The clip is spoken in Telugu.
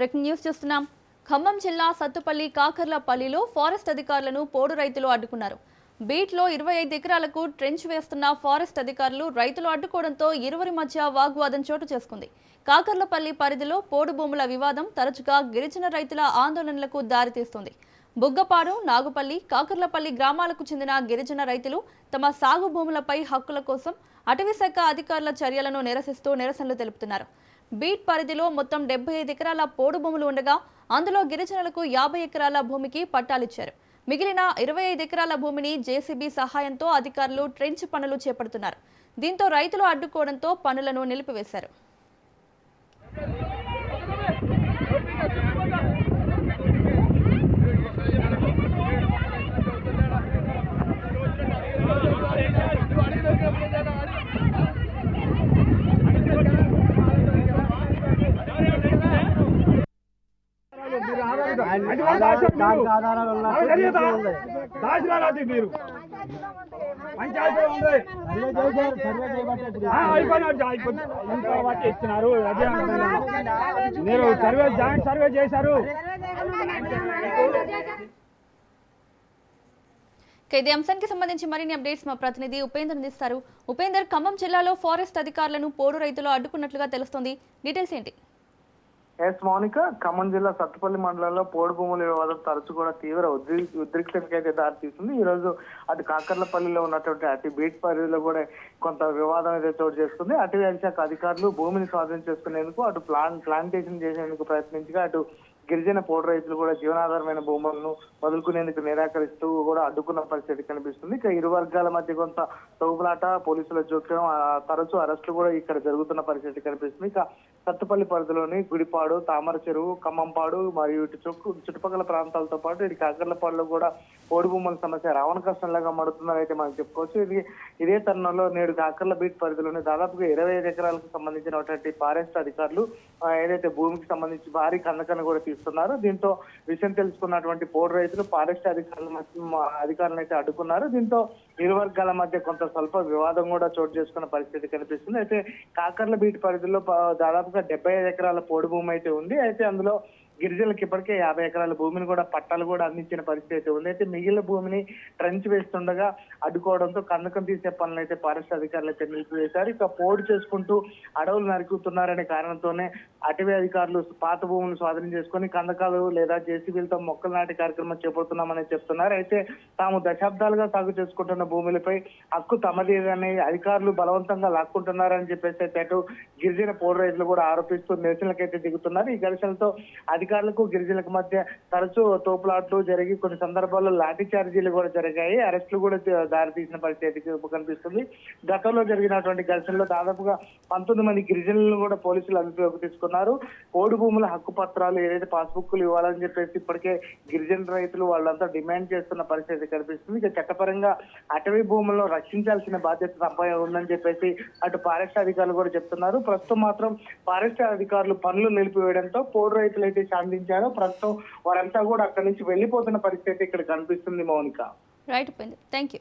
బ్రేకింగ్ న్యూస్ చూస్తున్నాం. ఖమ్మం జిల్లా సత్తుపల్లి కాకర్లపల్లిలో ఫారెస్ట్ అధికారులను పోడు రైతులు అడ్డుకున్నారు. బీట్లో 25 ఎకరాలకు ట్రెంచ్ వేస్తున్న ఫారెస్ట్ అధికారులు రైతులు అడ్డుకోవడంతో ఇరువురి మధ్య వాగ్వాదం చోటు చేసుకుంది. కాకర్లపల్లి పరిధిలో పోడు భూముల వివాదం తరచుగా గిరిజన రైతుల ఆందోళనలకు దారితీస్తుంది. బుగ్గపాడు, నాగుపల్లి, కాకర్లపల్లి గ్రామాలకు చెందిన గిరిజన రైతులు తమ సాగు భూములపై హక్కుల కోసం అటవీశాఖ అధికారుల చర్యలను నిరసిస్తూ నిరసనలు తెలుపుతున్నారు. బీట్ పరిధిలో మొత్తం 75 ఎకరాల పోడు భూములు ఉండగా అందులో గిరిజనులకు 50 ఎకరాల భూమికి పట్టాలిచ్చారు. మిగిలిన 25 ఎకరాల భూమిని జేసీబీ సహాయంతో అధికారులు ట్రెంచ్ పనులు చేపడుతున్నారు. దీంతో రైతులు అడ్డుకోవడంతో పనులను నిలిపివేశారు. ఇస్తున్నారు మీరు జాయింట్ సర్వే చేశారు. ఇదే అంశానికి సంబంధించి మరిన్ని అప్డేట్స్ మా ప్రతినిధి ఉపేందర్ అందిస్తారు. ఉపేందర్, ఖమ్మం జిల్లాలో ఫారెస్ట్ అధికారులను పోడు రైతులు అడ్డుకున్నట్లుగా తెలుస్తోంది. డీటెయిల్స్ ఏంటి? మౌనిక, ఖమ్మం జిల్లా సత్తుపల్లి మండలంలో పోడు భూముల వివాదం తరచు కూడా తీవ్ర ఉద్రిక్తతకి అయితే దారితీస్తుంది. ఈ రోజు అటు కాకర్లపల్లిలో ఉన్నటువంటి అటు బీట్ పరిధిలో కూడా కొంత వివాదం అయితే చోటు చేసుకుంది. అటవీ శాఖ అధికారులు భూమిని స్వాధీనం చేసుకునేందుకు అటు ప్లాంటేషన్ చేసేందుకు ప్రయత్నించగా అటు గిరిజన పోడు రైతులు కూడా జీవనాధారమైన భూములను వదులుకునేందుకు నిరాకరిస్తూ కూడా అడ్డుకున్న పరిస్థితి కనిపిస్తుంది. ఇక ఇరు వర్గాల మధ్య కొంత తోపులాట, పోలీసుల జోక్యం, తరచూ అరెస్టులు కూడా ఇక్కడ జరుగుతున్న పరిస్థితి కనిపిస్తుంది. ఇక సత్తుపల్లి పరిధిలోని గుడిపాడు, తామర చెరువు, ఖమ్మంపాడు మరియు ఇటు చుట్టుపక్కల ప్రాంతాలతో పాటు ఇటు కాకర్లపాడులో కూడా పోడు భూముల సమస్య రావణ కష్టంలాగా మడుతుందని అయితే మనం చెప్పుకోవచ్చు. ఇదే తరుణంలో నేడు కాకర్ల బీట్ పరిధిలోని దాదాపుగా 25 ఎకరాలకు సంబంధించినటువంటి ఫారెస్ట్ అధికారులు ఏదైతే భూమికి సంబంధించి భారీ కందకను కూడా తీస్తున్నారు. దీంతో విషయం తెలుసుకున్నటువంటి పోడు రైతులు ఫారెస్ట్ అధికారులను అయితే అడ్డుకున్నారు. దీంతో ఇరు వర్గాల మధ్య కొంత స్వల్ప వివాదం కూడా చోటు చేసుకున్న పరిస్థితి కనిపిస్తుంది. అయితే కాకర్ల బీట్ పరిధిలో దాదాపుగా 75 ఎకరాల పోడు భూమి అయితే ఉంది. అయితే అందులో గిరిజనులకు ఇప్పటికే 50 ఎకరాల భూమిని కూడా పట్టాలు కూడా అందించిన పరిస్థితి ఉంది. అయితే మిగిలిన భూమిని ట్రెంచ్ వేస్తుండగా అడ్డుకోవడంతో కందకం తీసే పనులు అయితే ఫారెస్ట్ అధికారులు అయితే నిలిపివేశారు. ఇక పోడు చేసుకుంటూ అడవులు నరుకుతున్నారనే కారణంతోనే అటవీ అధికారులు పాత భూములను స్వాధీనం చేసుకుని కందకాలు లేదా జేసీబీలతో మొక్కలు నాటి కార్యక్రమం చేపడుతున్నామని చెప్తున్నారు. అయితే తాము దశాబ్దాలుగా సాగు చేసుకుంటున్న భూములపై హక్కు తమదేదని అధికారులు బలవంతంగా లాక్కుంటున్నారని చెప్పేసి అయితే అటు గిరిజన పోడు రైతులు కూడా ఆరోపిస్తూ నిరసనలకైతే దిగుతున్నారు. ఈ ఘర్షణలతో అధికారులకు గిరిజనులకు మధ్య తరచూ తోపులాట్లు జరిగి కొన్ని సందర్భాల్లో లాఠీ చార్జీలు కూడా జరిగాయి. అరెస్టులు కూడా దారితీసిన పరిస్థితి కనిపిస్తుంది. గతంలో జరిగినటువంటి ఘర్షణలో దాదాపుగా 19 మంది గిరిజనులను కూడా పోలీసులు అదుపులోకి తీసుకున్నారు. పోడు భూముల హక్కు పత్రాలు ఏదైతే పాస్బుక్లు ఇవ్వాలని చెప్పేసి ఇప్పటికే గిరిజన రైతులు వాళ్ళంతా డిమాండ్ చేస్తున్న పరిస్థితి కనిపిస్తుంది. ఇక చట్టపరంగా అటవీ భూములను రక్షించాల్సిన బాధ్యత తప్ప ఉందని చెప్పేసి అటు ఫారెస్ట్ అధికారులు కూడా చెప్తున్నారు. ప్రస్తుతం మాత్రం ఫారెస్ట్ అధికారులు పనులు నిలిపివేయడంతో పోడు రైతులు అయితే శాంతించారో ప్రస్తుతం వారంతా కూడా అక్కడి నుంచి వెళ్లిపోతున్న పరిస్థితి ఇక్కడ కనిపిస్తుంది. మౌనిక. Right, thank you.